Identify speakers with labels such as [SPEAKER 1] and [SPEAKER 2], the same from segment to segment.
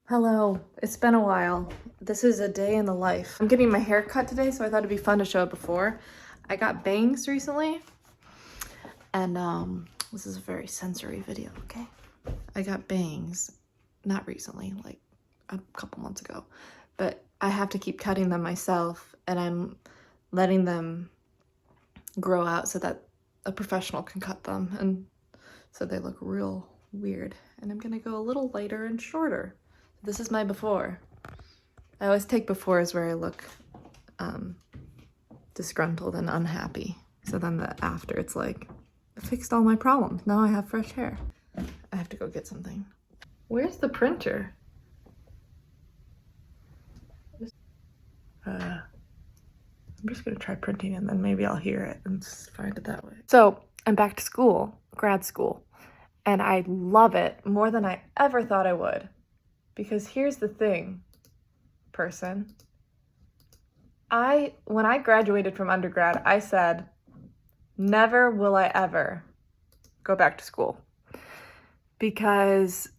[SPEAKER 1] Hello, it's been a while. This is a day in the life. I'm getting my hair cut today, so I thought it'd be fun to show it before. I got bangs recently, and this is a very sensory video, okay? I got bangs, not recently, like a couple months ago, but I have to keep cutting them myself, and I'm letting them grow out so that a professional can cut them, and so they look real weird. And I'm gonna go a little lighter and shorter. This is my before. I always take befores where I look disgruntled and unhappy. So then the after, it's like, I fixed all my problems. Now I have fresh hair. I have to go get something. Where's the printer? I'm just gonna try printing and then maybe I'll hear it and find it that way. So I'm back to school, grad school, and I love it more than I ever thought I would. Because here's the thing, person. When I graduated from undergrad, I said, never will I ever go back to school. Because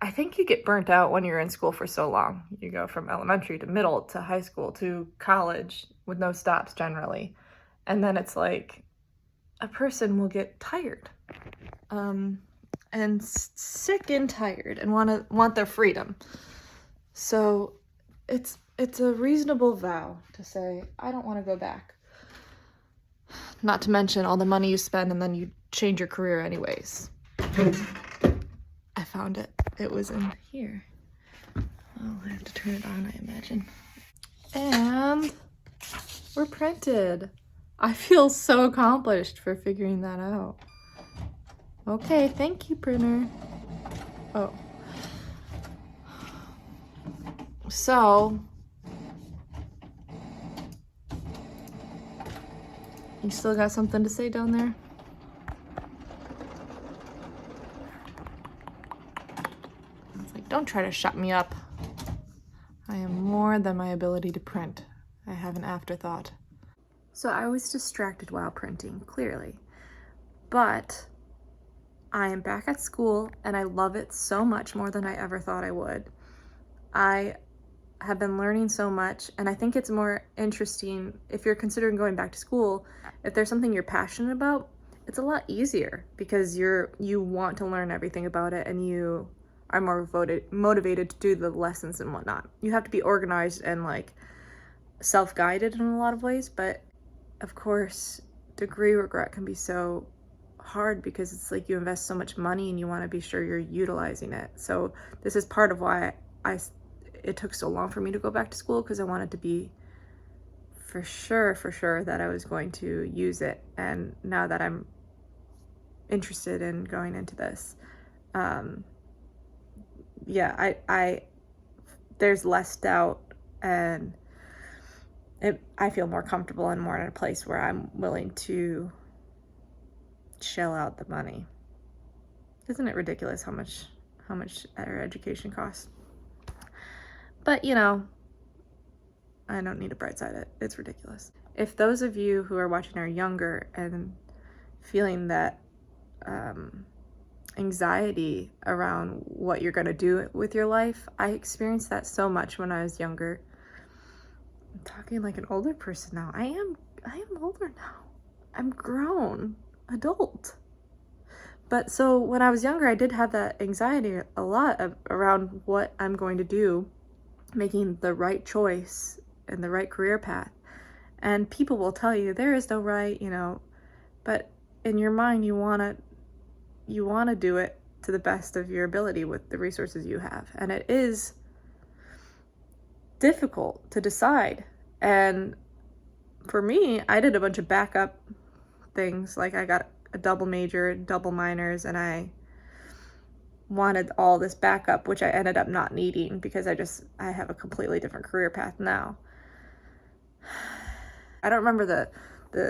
[SPEAKER 1] I think you get burnt out when you're in school for so long. You go from elementary to middle to high school to college with no stops generally. And then it's like a person will get tired. And sick and tired and want their freedom. So it's a reasonable vow to say, I don't want to go back. Not to mention all the money you spend and then you change your career anyways. I found it. It was in here. Oh, I have to turn it on, I imagine. And we're printed. I feel so accomplished for figuring that out. Okay, thank you, printer. Oh. So, you still got something to say down there? It's like, don't try to shut me up. I am more than my ability to print. I have an afterthought. So I was distracted while printing, clearly. But I am back at school and I love it so much more than I ever thought I would. I have been learning so much, and I think it's more interesting if you're considering going back to school. If there's something you're passionate about, it's a lot easier because you want to learn everything about it and you are more motivated to do the lessons and whatnot. You have to be organized and like self-guided in a lot of ways, but of course degree regret can be so hard because it's like you invest so much money and you want to be sure you're utilizing it. So this is part of why it took so long for me to go back to school, because I wanted to be for sure that I was going to use it. And now that I'm interested in going into this, yeah, there's less doubt, and I feel more comfortable and more in a place where I'm willing to shell out the money. Isn't it ridiculous how much our education costs? But you know, I don't need to bright side it. It's ridiculous. If those of you who are watching are younger and feeling that anxiety around what you're going to do with your life, I experienced that so much when I was younger. I'm talking like an older person now. I am older now. I'm grown, adult. But so when I was younger, I did have that anxiety a lot around what I'm going to do, making the right choice and the right career path. And people will tell you there is no right, but in your mind you want to do it to the best of your ability with the resources you have. And it is difficult to decide. And for me, I did a bunch of backup things. Like I got a double major, double minors, and I wanted all this backup, which I ended up not needing because I have a completely different career path now. I don't remember the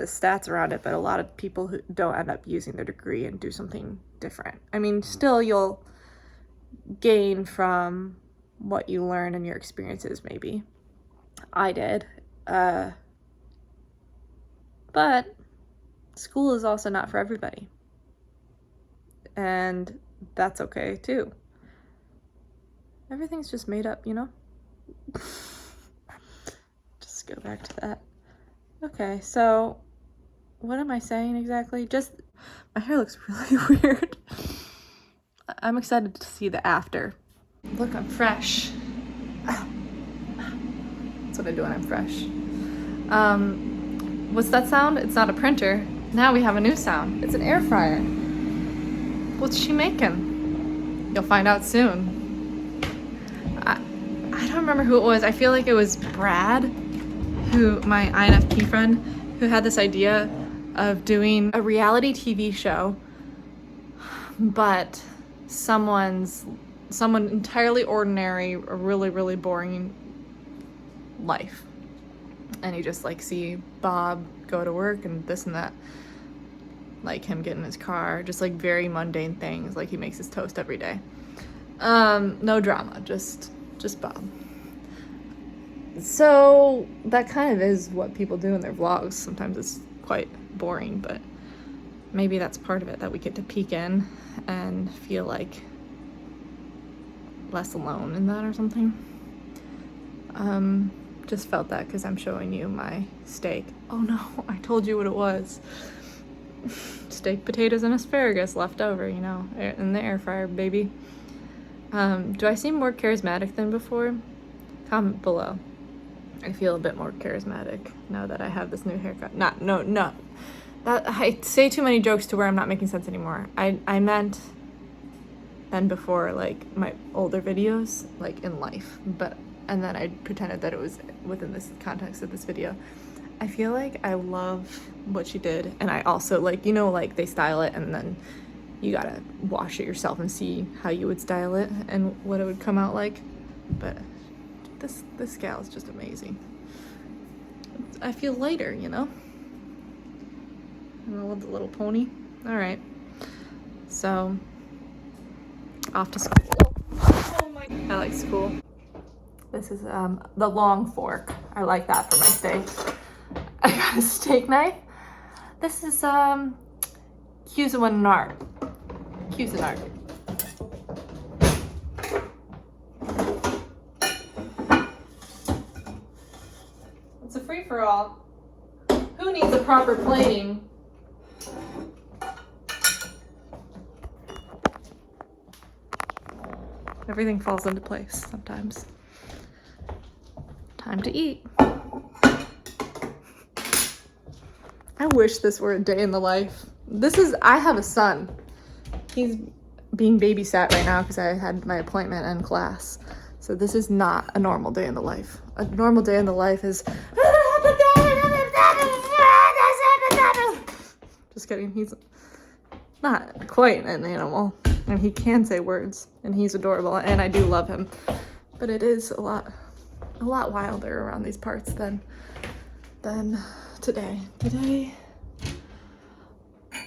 [SPEAKER 1] stats around it, but a lot of people who don't end up using their degree and do something different. I mean, still you'll gain from what you learn and your experiences, maybe. I did. But school is also not for everybody. And that's okay too. Everything's just made up, you know? Just go back to that. Okay, so what am I saying exactly? Just, my hair looks really weird. I'm excited to see the after. Look, I'm fresh. That's what I do when I'm fresh. What's that sound? It's not a printer. Now we have a new sound. It's an air fryer. What's she making? You'll find out soon. I don't remember who it was. I feel like it was Brad, who, my INFP friend, who had this idea of doing a reality TV show, but someone entirely ordinary, a really, really boring life. And you just like see Bob go to work and this and that, like him get in his car, just like very mundane things, like he makes his toast every day. No drama, just Bob. So that kind of is what people do in their vlogs. Sometimes it's quite boring, but maybe that's part of it, that we get to peek in and feel like less alone in that or something. Just felt that because I'm showing you my steak. Oh no, I told you what it was. Steak, potatoes, and asparagus left over, you know, in the air fryer, baby. Do I seem more charismatic than before? Comment below. I feel a bit more charismatic now that I have this new haircut. No. I say too many jokes to where I'm not making sense anymore. I meant than before, like my older videos, like in life, and then I pretended that it was within this context of this video. I feel like I love what she did, and I also like, you know, like they style it and then you gotta wash it yourself and see how you would style it and what it would come out like. But this gal is just amazing. I feel lighter, you know? And I love the little pony. All right, so off to school. Oh my, I like school. This is the long fork. I like that for my steak. I got a steak knife. This is Cuisinart. It's a free-for-all. Who needs a proper plating? Everything falls into place sometimes. Time to eat. I wish this were a day in the life. I have a son. He's being babysat right now because I had my appointment and class. So this is not a normal day in the life. A normal day in the life is... Just kidding. He's not quite an animal. And he can say words. And he's adorable. And I do love him. But it is a lot wilder around these parts than today. Today,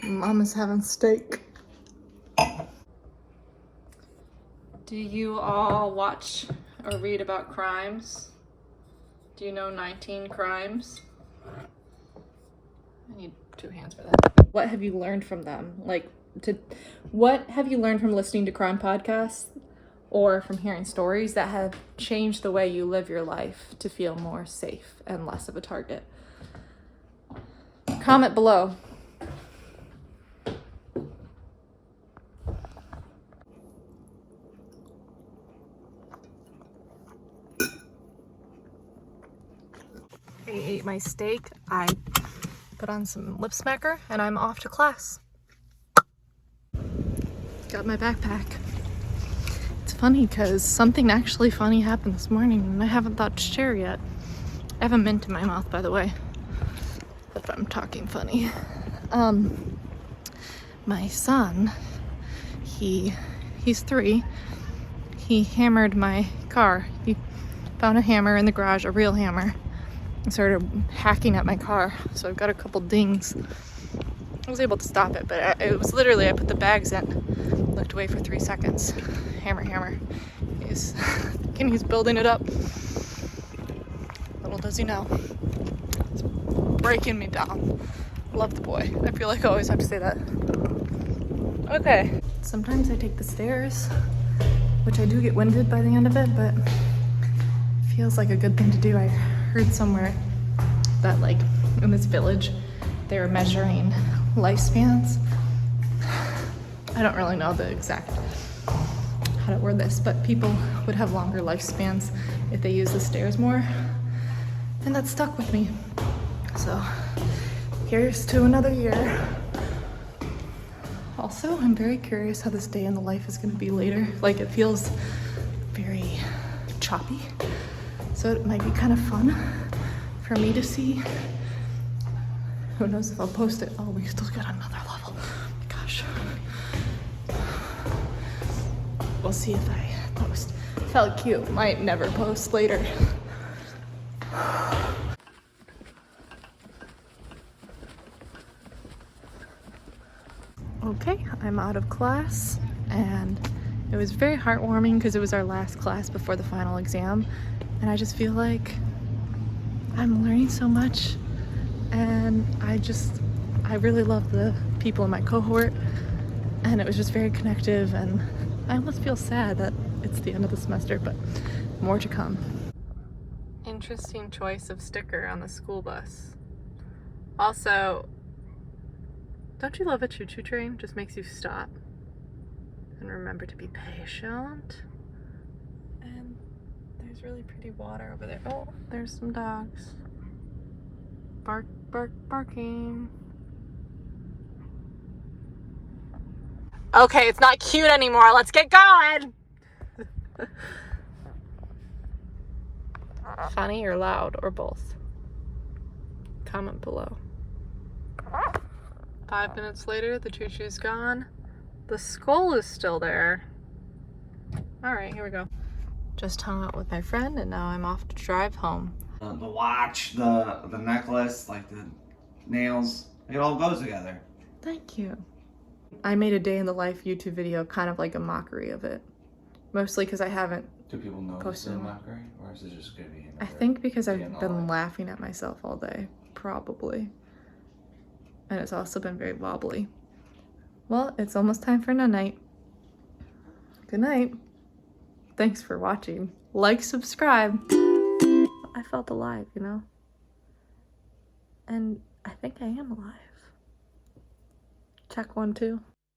[SPEAKER 1] Mama's having steak. Do you all watch or read about crimes? Do you know 19 crimes? I need 2 hands for that. What have you learned from them? What have you learned from listening to crime podcasts or from hearing stories that have changed the way you live your life to feel more safe and less of a target? Comment below. I ate my steak, I put on some lip smacker, and I'm off to class. Got my backpack. It's funny because something actually funny happened this morning and I haven't thought to share yet. I have a mint in my mouth, by the way, if I'm talking funny. My son, he's 3. He hammered my car. He found a hammer in the garage, a real hammer, and started hacking at my car. So I've got a couple dings. I was able to stop it, but it was literally, I put the bags in, looked away for 3 seconds. Hammer. He's building it up. Little does he know. It's breaking me down. Love the boy. I feel like I always have to say that. Okay. Sometimes I take the stairs which I do get winded by the end of it, but it feels like a good thing to do. I heard somewhere that like in this village, they were measuring lifespans. I don't really know the exact how to word this, but people would have longer lifespans if they use the stairs more. And that stuck with me. So here's to another year. Also, I'm very curious how this day in the life is gonna be later. Like, it feels very choppy. So it might be kind of fun for me to see. Who knows if I'll post it. Oh, we still got another level. Oh my gosh. We'll see if I post. Felt cute. Might never post later. Okay, I'm out of class, and it was very heartwarming because it was our last class before the final exam, and I just feel like I'm learning so much, and I really love the people in my cohort, and it was just very connective, and I almost feel sad that it's the end of the semester, but more to come. Interesting choice of sticker on the school bus. Also, don't you love a choo-choo train? Just makes you stop and remember to be patient. And there's really pretty water over there. Oh, there's some dogs. Bark, bark, barking. Okay, it's not cute anymore. Let's get going. Funny or loud or both? Comment below. 5 minutes later, the choo-choo's gone. The skull is still there. All right, here we go. Just hung out with my friend, and now I'm off to drive home.
[SPEAKER 2] The watch, the necklace, like the nails, it all goes together.
[SPEAKER 1] Thank you. I made a day in the life YouTube video, kind of like a mockery of it. Mostly because I haven't
[SPEAKER 2] Do people know
[SPEAKER 1] posted
[SPEAKER 2] it's a mockery, or is it just gonna be?
[SPEAKER 1] I think because I've been laughing at myself all day, probably. And it's also been very wobbly. Well, it's almost time for night. Good night. Thanks for watching. Like, subscribe. I felt alive, you know? And I think I am alive. Check 1, 2.